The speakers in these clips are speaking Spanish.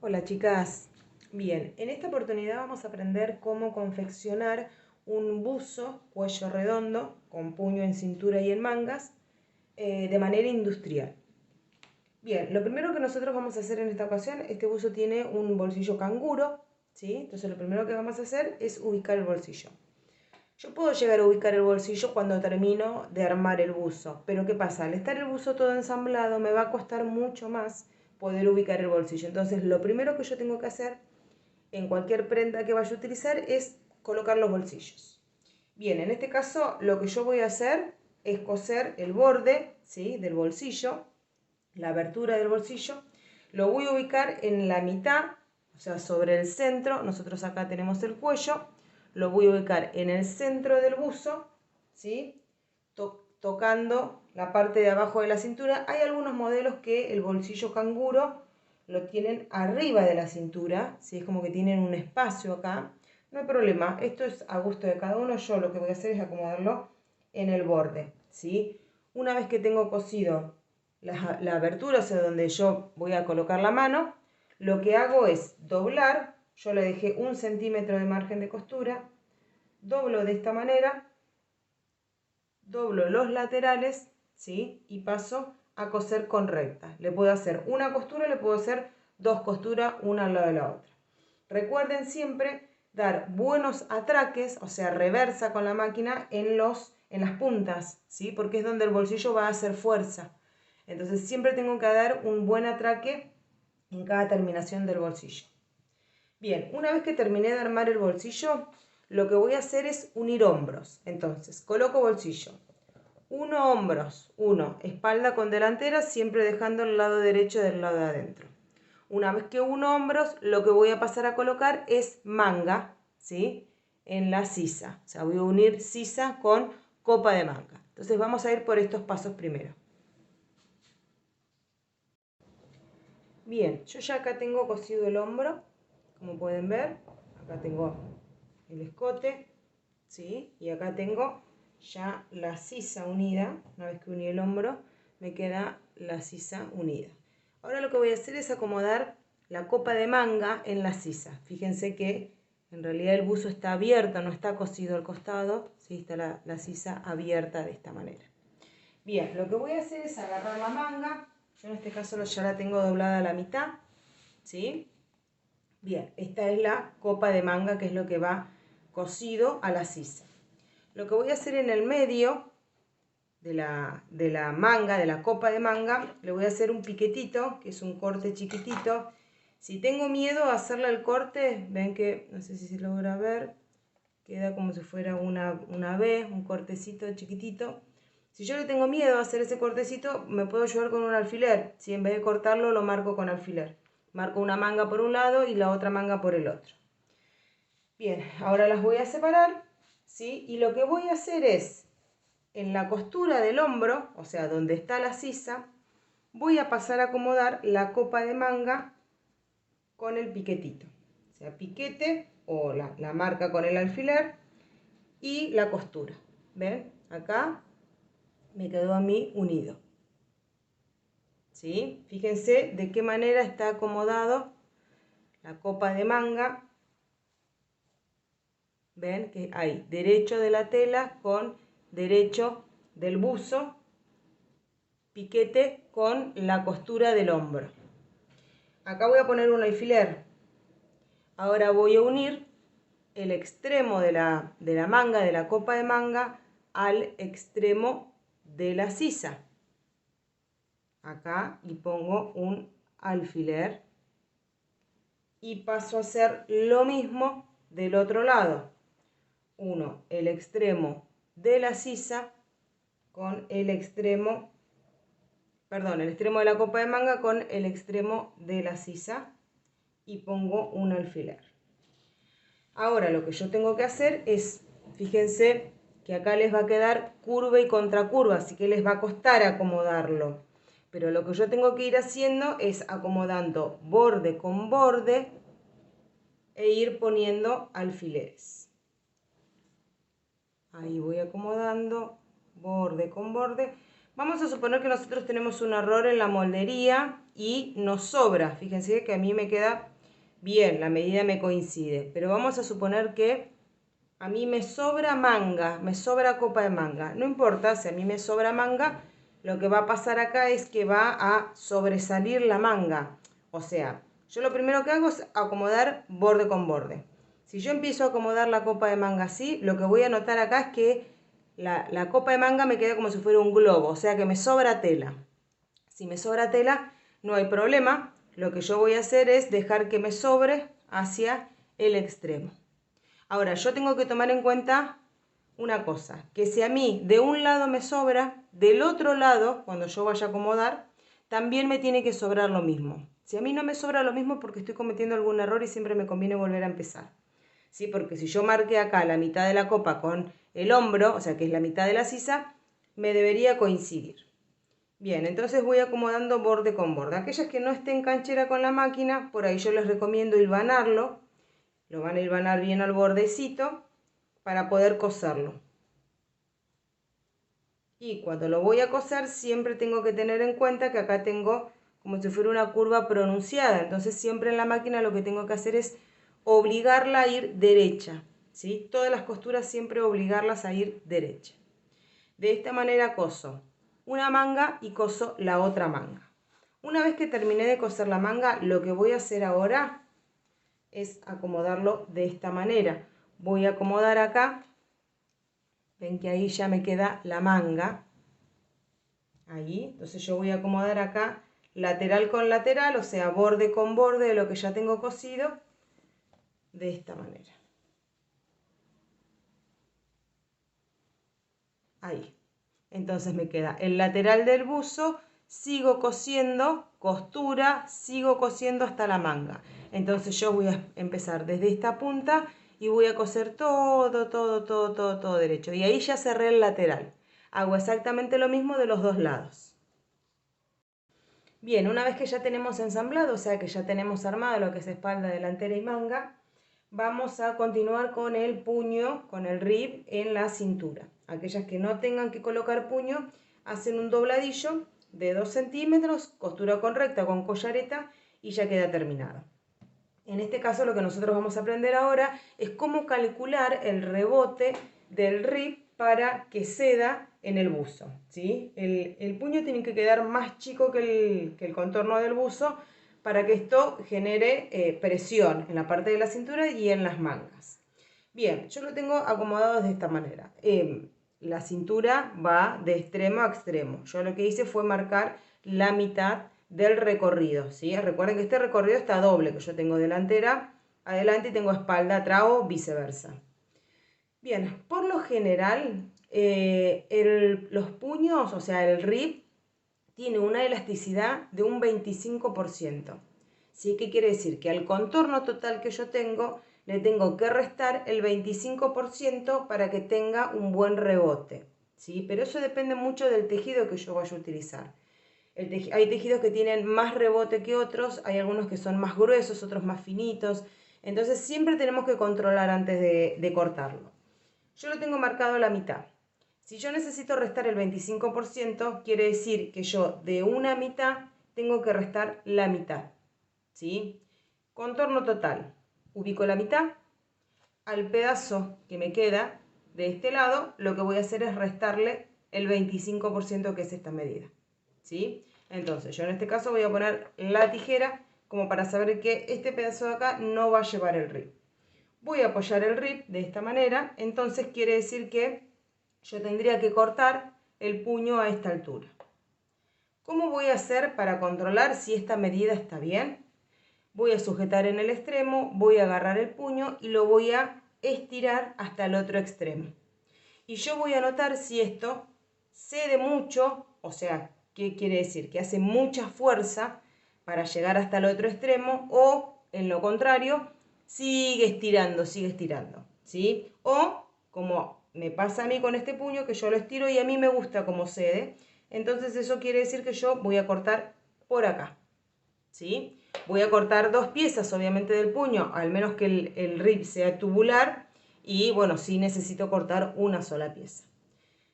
Hola chicas, bien, en esta oportunidad vamos a aprender cómo confeccionar un buzo cuello redondo con puño en cintura y en mangas de manera industrial. Bien, lo primero que nosotros vamos a hacer en esta ocasión, este buzo tiene un bolsillo canguro, ¿sí? Entonces lo primero que vamos a hacer es ubicar el bolsillo. Yo puedo llegar a ubicar el bolsillo cuando termino de armar el buzo, pero ¿qué pasa? Al estar el buzo todo ensamblado me va a costar mucho más poder ubicar el bolsillo. Entonces lo primero que yo tengo que hacer en cualquier prenda que vaya a utilizar es colocar los bolsillos. Bien, en este caso lo que yo voy a hacer es coser el borde, ¿sí?, del bolsillo, la abertura del bolsillo. Lo voy a ubicar en la mitad, o sea, sobre el centro. Nosotros acá tenemos el cuello. Lo voy a ubicar en el centro del buzo, ¿sí?, tocando la parte de abajo de la cintura. Hay algunos modelos que el bolsillo canguro lo tienen arriba de la cintura, ¿sí? Es como que tienen un espacio acá. No hay problema, esto es a gusto de cada uno. Yo lo que voy a hacer es acomodarlo en el borde, ¿sí? Una vez que tengo cosido la abertura, o sea, donde yo voy a colocar la mano, lo que hago es doblar. Yo le dejé 1 centímetro de margen de costura, doblo de esta manera, doblo los laterales, ¿sí?, y paso a coser con recta. Le puedo hacer una costura, le puedo hacer 2 costuras, una al lado de la otra. Recuerden siempre dar buenos atraques, o sea, reversa con la máquina en las puntas, ¿sí?, porque es donde el bolsillo va a hacer fuerza. Entonces siempre tengo que dar un buen atraque en cada terminación del bolsillo. Bien, una vez que terminé de armar el bolsillo, lo que voy a hacer es unir hombros. Entonces, coloco bolsillo, uno hombros, uno espalda con delantera, siempre dejando el lado derecho del lado de adentro. Una vez que uno hombros, lo que voy a pasar a colocar es manga, ¿sí?, en la sisa. O sea, voy a unir sisa con copa de manga. Entonces vamos a ir por estos pasos primero. Bien, yo ya acá tengo cosido el hombro, como pueden ver. Acá tengo el escote, ¿sí?, y acá tengo ya la sisa unida. Una vez que uní el hombro, me queda la sisa unida. Ahora lo que voy a hacer es acomodar la copa de manga en la sisa. Fíjense que en realidad el buzo está abierto, no está cosido al costado, ¿sí?, está la sisa abierta de esta manera. Bien, lo que voy a hacer es agarrar la manga. Yo en este caso ya la tengo doblada a la mitad, ¿sí? Bien, esta es la copa de manga, que es lo que va cosido a la sisa. Lo que voy a hacer en el medio de la manga, de la copa de manga, le voy a hacer un piquetito, que es un corte chiquitito. Si tengo miedo a hacerle el corte, ven que, no sé si se logra ver, queda como si fuera una V, un cortecito chiquitito. Si yo le tengo miedo a hacer ese cortecito, me puedo ayudar con un alfiler. Si en vez de cortarlo, lo marco con alfiler. Marco una manga por un lado y la otra manga por el otro. Bien, ahora las voy a separar, ¿sí? Y lo que voy a hacer es, en la costura del hombro, o sea, donde está la sisa, voy a pasar a acomodar la copa de manga con el piquetito. O sea, piquete o la marca con el alfiler y la costura. ¿Ven? Acá me quedó a mí unido. ¿Sí? Fíjense de qué manera está acomodado la copa de manga. ¿Ven? Que hay derecho de la tela con derecho del buzo, piquete con la costura del hombro. Acá voy a poner un alfiler. Ahora voy a unir el extremo de la manga, de la copa de manga, al extremo de la sisa. Acá, y pongo un alfiler y paso a hacer lo mismo del otro lado. Uno el extremo de la sisa con el extremo de la copa de manga con el extremo de la sisa y pongo un alfiler. Ahora lo que yo tengo que hacer es, fíjense que acá les va a quedar curva y contracurva, así que les va a costar acomodarlo. Pero lo que yo tengo que ir haciendo es acomodando borde con borde e ir poniendo alfileres. Ahí voy acomodando borde con borde. Vamos a suponer que nosotros tenemos un error en la moldería y nos sobra. Fíjense que a mí me queda Bien, la medida me coincide, pero vamos a suponer que a mí me sobra manga, me sobra copa de manga. No importa, si a mí me sobra manga, lo que va a pasar acá es que va a sobresalir la manga. O sea, yo lo primero que hago es acomodar borde con borde. Si yo empiezo a acomodar la copa de manga así, lo que voy a notar acá es que la copa de manga me queda como si fuera un globo, o sea que me sobra tela. Si me sobra tela, no hay problema. Lo que yo voy a hacer es dejar que me sobre hacia el extremo. Ahora, yo tengo que tomar en cuenta una cosa, que si a mí de un lado me sobra, del otro lado, cuando yo vaya a acomodar, también me tiene que sobrar lo mismo. Si a mí no me sobra lo mismo porque estoy cometiendo algún error y siempre me conviene volver a empezar. ¿Sí? Porque si yo marqué acá la mitad de la copa con el hombro, o sea que es la mitad de la sisa, me debería coincidir. Bien, entonces voy acomodando borde con borde. Aquellas que no estén canchera con la máquina, por ahí yo les recomiendo hilvanarlo. Lo van a hilvanar bien al bordecito para poder coserlo. Y cuando lo voy a coser siempre tengo que tener en cuenta que acá tengo como si fuera una curva pronunciada. Entonces siempre en la máquina lo que tengo que hacer es obligarla a ir derecha. ¿Sí? Todas las costuras siempre obligarlas a ir derecha. De esta manera coso una manga y coso la otra manga. Una vez que terminé de coser la manga, lo que voy a hacer ahora es acomodarlo de esta manera. Voy a acomodar acá, ven que ahí ya me queda la manga, ahí, entonces yo voy a acomodar acá lateral con lateral, o sea, borde con borde de lo que ya tengo cosido, de esta manera. Ahí. Entonces me queda el lateral del buzo, sigo cosiendo, costura, sigo cosiendo hasta la manga. Entonces yo voy a empezar desde esta punta y voy a coser todo derecho. Y ahí ya cerré el lateral. Hago exactamente lo mismo de los dos lados. Bien, una vez que ya tenemos ensamblado, o sea que ya tenemos armado lo que es espalda, delantera y manga, vamos a continuar con el puño, con el rib en la cintura. Aquellas que no tengan que colocar puño, hacen un dobladillo de 2 centímetros, costura con recta, con collareta y ya queda terminado. En este caso lo que nosotros vamos a aprender ahora es cómo calcular el rebote del rib para que ceda en el buzo, ¿sí? El puño tiene que quedar más chico que el contorno del buzo para que esto genere presión en la parte de la cintura y en las mangas. Bien, yo lo tengo acomodado de esta manera. La cintura va de extremo a extremo. Yo lo que hice fue marcar la mitad del recorrido, ¿sí? Recuerden que este recorrido está doble, que yo tengo delantera adelante y tengo espalda atrás o viceversa. Bien, por lo general, los puños, o sea, el rib, tiene una elasticidad de un 25%. ¿Sí? ¿Qué quiere decir? Que al contorno total que yo tengo, le tengo que restar el 25% para que tenga un buen rebote. ¿Sí? Pero eso depende mucho del tejido que yo vaya a utilizar. Hay tejidos que tienen más rebote que otros, hay algunos que son más gruesos, otros más finitos. Entonces siempre tenemos que controlar antes de cortarlo. Yo lo tengo marcado a la mitad. Si yo necesito restar el 25%, quiere decir que yo de una mitad tengo que restar la mitad. ¿Sí? Contorno total. Ubico la mitad. Al pedazo que me queda de este lado, lo que voy a hacer es restarle el 25% que es esta medida. ¿Sí? Entonces, yo en este caso voy a poner la tijera como para saber que este pedazo de acá no va a llevar el rib. Voy a apoyar el rib de esta manera, entonces quiere decir que yo tendría que cortar el puño a esta altura. ¿Cómo voy a hacer para controlar si esta medida está bien? Voy a sujetar en el extremo, voy a agarrar el puño y lo voy a estirar hasta el otro extremo. Y yo voy a notar si esto cede mucho, o sea, ¿qué quiere decir? Que hace mucha fuerza para llegar hasta el otro extremo o, en lo contrario, sigue estirando, ¿sí? O, como me pasa a mí con este puño, que yo lo estiro y a mí me gusta como cede, entonces eso quiere decir que yo voy a cortar por acá, ¿sí? Voy a cortar 2 piezas, obviamente, del puño, al menos que el rib sea tubular, y bueno, sí necesito cortar una sola pieza.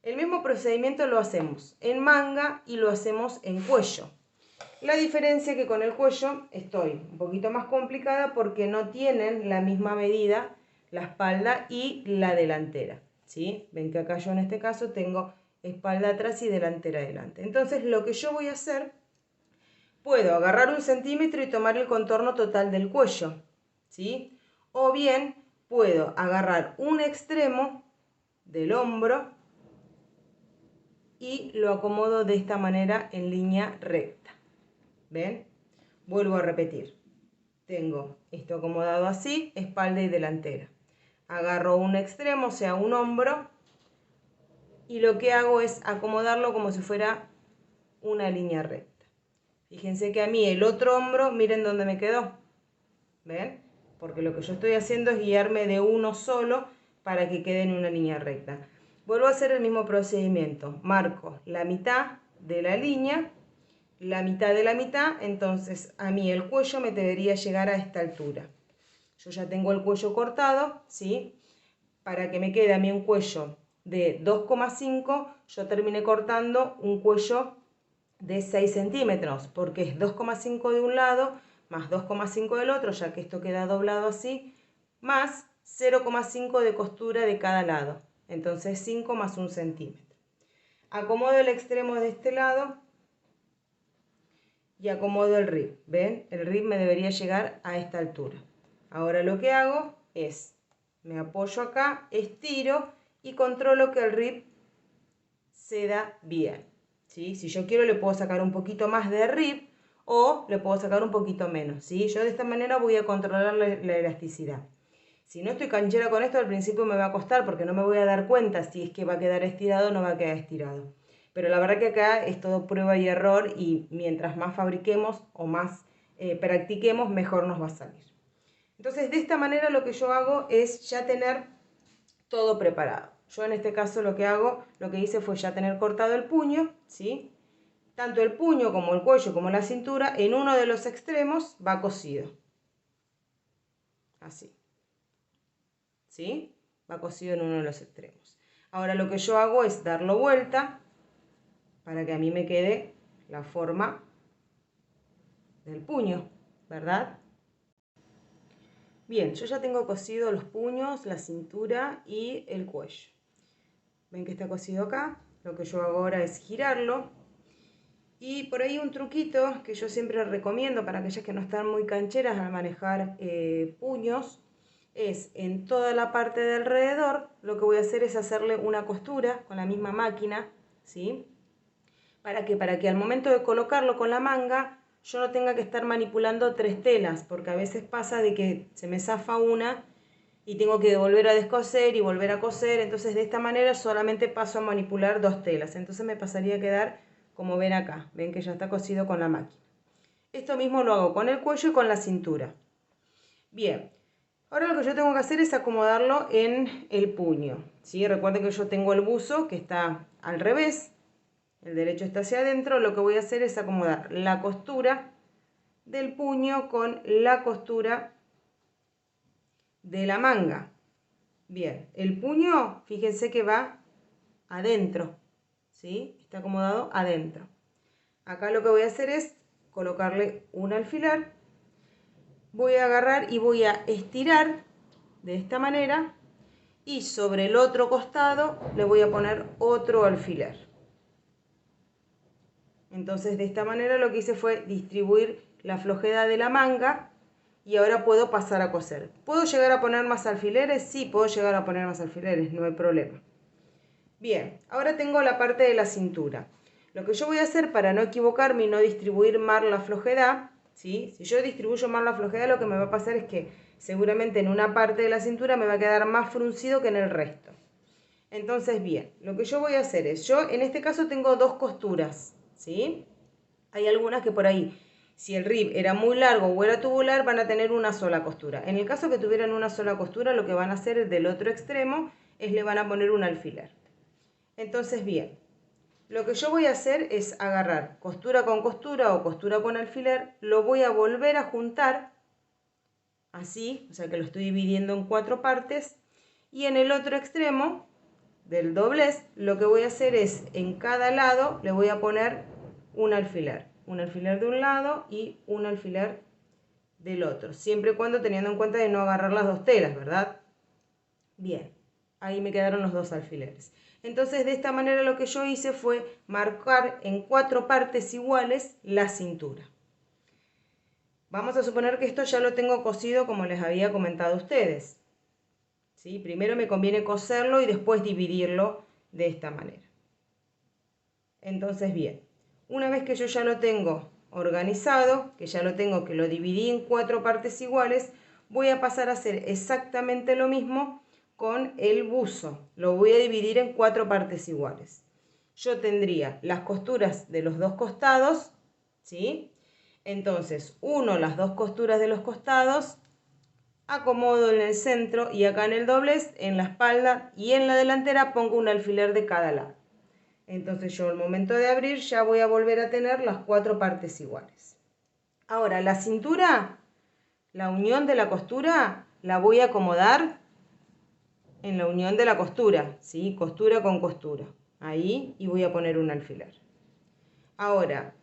El mismo procedimiento lo hacemos en manga y lo hacemos en cuello. La diferencia es que con el cuello estoy un poquito más complicada porque no tienen la misma medida la espalda y la delantera, ¿sí? Ven que acá yo en este caso tengo espalda atrás y delantera adelante. Entonces lo que yo voy a hacer, puedo agarrar 1 centímetro y tomar el contorno total del cuello, ¿sí? O bien puedo agarrar un extremo del hombro y lo acomodo de esta manera en línea recta. ¿Ven? Vuelvo a repetir. Tengo esto acomodado así, espalda y delantera. Agarro un extremo, o sea, un hombro, y lo que hago es acomodarlo como si fuera una línea recta. Fíjense que a mí el otro hombro, miren dónde me quedó. ¿Ven? Porque lo que yo estoy haciendo es guiarme de uno solo para que quede en una línea recta. Vuelvo a hacer el mismo procedimiento. Marco la mitad de la línea, la mitad de la mitad, entonces a mí el cuello me debería llegar a esta altura. Yo ya tengo el cuello cortado, ¿sí? Para que me quede a mí un cuello de 2,5, yo terminé cortando un cuello de 6 centímetros, porque es 2,5 de un lado más 2,5 del otro, ya que esto queda doblado así, más 0,5 de costura de cada lado. Entonces 5 más 1 centímetro. Acomodo el extremo de este lado y acomodo el rib. ¿Ven? El rib me debería llegar a esta altura. Ahora lo que hago es, me apoyo acá, estiro y controlo que el rib ceda bien, ¿sí? Si yo quiero le puedo sacar un poquito más de rib o le puedo sacar un poquito menos, ¿sí? Yo de esta manera voy a controlar la elasticidad. Si no estoy canchera con esto, al principio me va a costar porque no me voy a dar cuenta si es que va a quedar estirado o no va a quedar estirado. Pero la verdad que acá es todo prueba y error y mientras más fabriquemos o más practiquemos, mejor nos va a salir. Entonces, de esta manera lo que yo hago es ya tener todo preparado. Yo en este caso lo que hice fue ya tener cortado el puño, ¿sí? Tanto el puño como el cuello como la cintura, en uno de los extremos va cosido. Así. ¿Sí? Va cosido en uno de los extremos. Ahora lo que yo hago es darlo vuelta para que a mí me quede la forma del puño, ¿verdad? Bien, yo ya tengo cosido los puños, la cintura y el cuello. Ven que está cosido acá. Lo que yo hago ahora es girarlo. Y por ahí un truquito que yo siempre recomiendo para aquellas que no están muy cancheras al manejar puños es en toda la parte de alrededor, lo que voy a hacer es hacerle una costura con la misma máquina, ¿sí? Para que al momento de colocarlo con la manga yo no tenga que estar manipulando 3 telas, porque a veces pasa de que se me zafa una y tengo que volver a descoser y volver a coser, entonces de esta manera solamente paso a manipular 2 telas, entonces me pasaría a quedar como ven acá, ven que ya está cosido con la máquina. Esto mismo lo hago con el cuello y con la cintura. Bien, ahora lo que yo tengo que hacer es acomodarlo en el puño, ¿sí? Recuerden que yo tengo el buzo que está al revés, el derecho está hacia adentro, lo que voy a hacer es acomodar la costura del puño con la costura de la manga. Bien, el puño, fíjense que va adentro, ¿sí? Está acomodado adentro. Acá lo que voy a hacer es colocarle un alfiler. Voy a agarrar y voy a estirar de esta manera y sobre el otro costado le voy a poner otro alfiler. Entonces de esta manera lo que hice fue distribuir la flojedad de la manga y ahora puedo pasar a coser. ¿Puedo llegar a poner más alfileres? Sí, puedo llegar a poner más alfileres, no hay problema. Bien, ahora tengo la parte de la cintura. Lo que yo voy a hacer para no equivocarme y no distribuir mal la flojedad, ¿sí? Si yo distribuyo mal la flojedad, lo que me va a pasar es que seguramente en una parte de la cintura me va a quedar más fruncido que en el resto. Entonces, bien, lo que yo voy a hacer es, yo en este caso tengo 2 costuras, ¿sí? Hay algunas que por ahí, si el rib era muy largo o era tubular, van a tener una sola costura. En el caso que tuvieran una sola costura, lo que van a hacer del otro extremo es le van a poner un alfiler. Entonces, bien, lo que yo voy a hacer es agarrar costura con costura o costura con alfiler, lo voy a volver a juntar, así, o sea que lo estoy dividiendo en 4 partes, y en el otro extremo del doblez, lo que voy a hacer es, en cada lado, le voy a poner un alfiler. un alfiler de un lado y un alfiler del otro, siempre y cuando teniendo en cuenta de no agarrar las dos telas, ¿verdad? Bien, ahí me quedaron los dos alfileres. Entonces de esta manera lo que yo hice fue marcar en 4 partes iguales la cintura. Vamos a suponer que esto ya lo tengo cosido como les había comentado a ustedes. ¿Sí? Primero me conviene coserlo y después dividirlo de esta manera. Entonces bien, una vez que yo ya lo tengo organizado, que ya lo tengo, que lo dividí en 4 partes iguales, voy a pasar a hacer exactamente lo mismo con el buzo. Lo voy a dividir en 4 partes iguales. Yo tendría las costuras de los dos costados, ¿sí? Entonces, uno las dos costuras de los costados, acomodo en el centro y acá en el doblez, en la espalda y en la delantera pongo un alfiler de cada lado. Entonces yo al momento de abrir ya voy a volver a tener las 4 partes iguales. Ahora la cintura, la unión de la costura, la voy a acomodar en la unión de la costura, ¿sí? Costura con costura. Ahí, y voy a poner un alfiler. Ahora,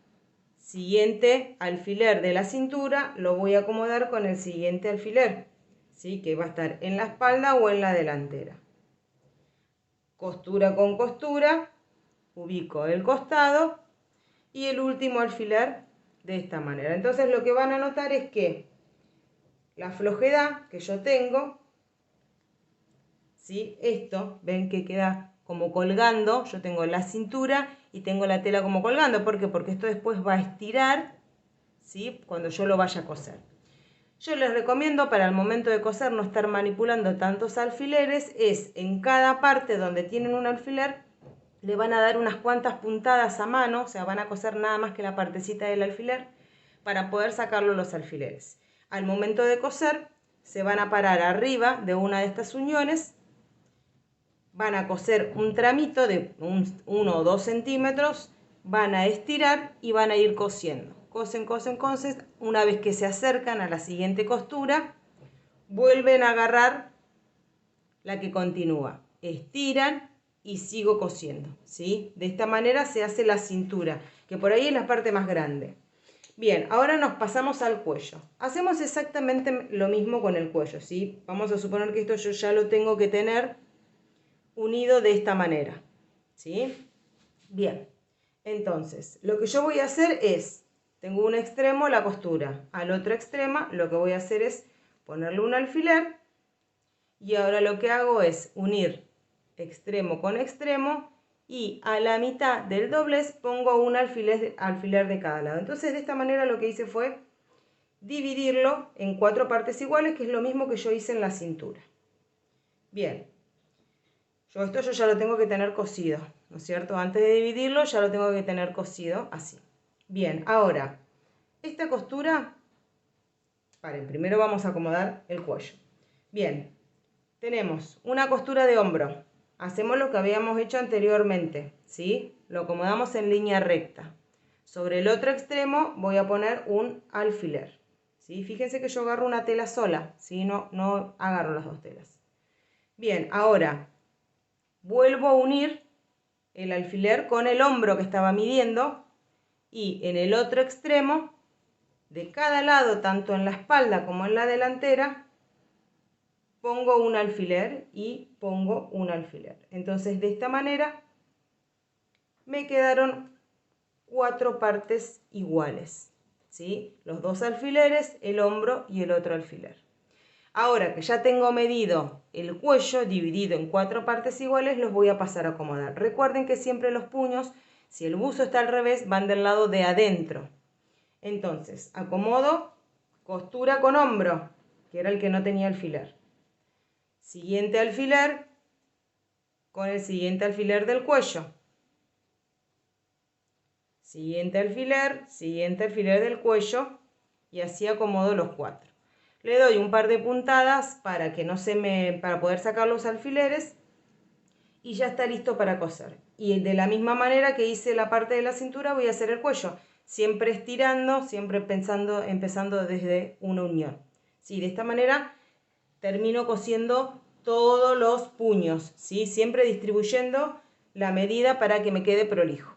siguiente alfiler de la cintura, lo voy a acomodar con el siguiente alfiler, ¿sí? Que va a estar en la espalda o en la delantera. Costura con costura, ubico el costado y el último alfiler de esta manera. Entonces lo que van a notar es que la flojedad que yo tengo, ¿sí? Esto, ven que queda como colgando, yo tengo la cintura y tengo la tela como colgando. ¿Por qué? Porque esto después va a estirar, ¿sí? Cuando yo lo vaya a coser. Yo les recomiendo para el momento de coser no estar manipulando tantos alfileres, es en cada parte donde tienen un alfiler, le van a dar unas cuantas puntadas a mano, o sea, van a coser nada más que la partecita del alfiler para poder sacarlo los alfileres. Al momento de coser, se van a parar arriba de una de estas uniones, van a coser un tramito de 1 o 2 centímetros, van a estirar y van a ir cosiendo. Cosen, cosen, cosen. Una vez que se acercan a la siguiente costura, vuelven a agarrar la que continúa. Estiran y sigo cosiendo, ¿sí? De esta manera se hace la cintura, que por ahí es la parte más grande. Bien, ahora nos pasamos al cuello. Hacemos exactamente lo mismo con el cuello, ¿sí? Vamos a suponer que esto yo ya lo tengo que tener unido de esta manera, ¿sí? Bien, entonces, lo que yo voy a hacer es, tengo un extremo la costura, al otro extremo lo que voy a hacer es ponerle un alfiler y ahora lo que hago es unir extremo con extremo y a la mitad del doblez pongo un alfiler de cada lado. Entonces de esta manera lo que hice fue dividirlo en 4 partes iguales, que es lo mismo que yo hice en la cintura. Bien, esto yo ya lo tengo que tener cosido, ¿no es cierto? Antes de dividirlo ya lo tengo que tener cosido así. Bien, ahora, esta costura, primero vamos a acomodar el cuello. Bien, tenemos una costura de hombro. Hacemos lo que habíamos hecho anteriormente, ¿sí? Lo acomodamos en línea recta. Sobre el otro extremo voy a poner un alfiler, ¿sí? Fíjense que yo agarro una tela sola, ¿sí? No agarro las dos telas. Bien, ahora vuelvo a unir el alfiler con el hombro que estaba midiendo y en el otro extremo, de cada lado, tanto en la espalda como en la delantera, pongo un alfiler y pongo un alfiler. Entonces de esta manera me quedaron 4 partes iguales, ¿sí? Los 2 alfileres, el hombro y el otro alfiler. Ahora que ya tengo medido el cuello dividido en 4 partes iguales, los voy a pasar a acomodar. Recuerden que siempre los puños, si el buzo está al revés, van del lado de adentro. Entonces, acomodo costura con hombro, que era el que no tenía alfiler. Siguiente alfiler con el siguiente alfiler del cuello. Siguiente alfiler del cuello y así acomodo los 4. Le doy un par de puntadas para que no para poder sacar los alfileres y ya está listo para coser. Y de la misma manera que hice la parte de la cintura voy a hacer el cuello, siempre estirando, siempre empezando desde una unión. ¿Sí? De esta manera termino cosiendo todos los puños, ¿sí? Siempre distribuyendo la medida para que me quede prolijo.